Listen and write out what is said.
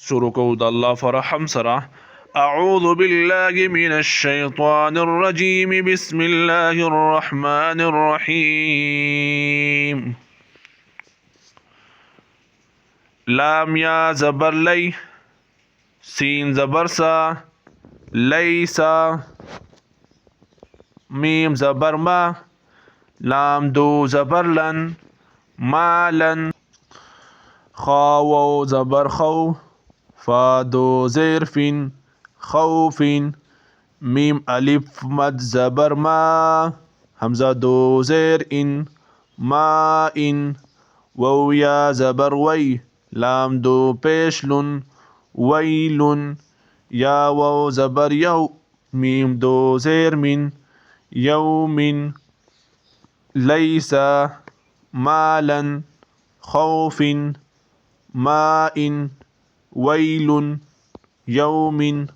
शुरू को अल्लाह फरहम सरा अऊज़ु बिल्लाहि मिनश शैतानिर रजीम बिस्मिल्लाहिर रहमानिर रहीम। लाम या ज़बर लै, सीन ज़बर सा, लैसा, मीम ज़बर मा, लाम दो ज़बर लन, मालन, खा वो ज़बर खौ, फा दो ज़ेर फिन, खौफिन, मीम अलिफ मद ज़बर मा, हमज़ा दो ज़ेर इन, मा इन, वाव या ज़बर वै, लाम दो पेश लुन, वैलुन, या वाव ज़बर यौ, मीम दो ज़ेर मिन, यौमिन, लैसा, मालन, खौफिन, माइन, वैलुन, यौमिन।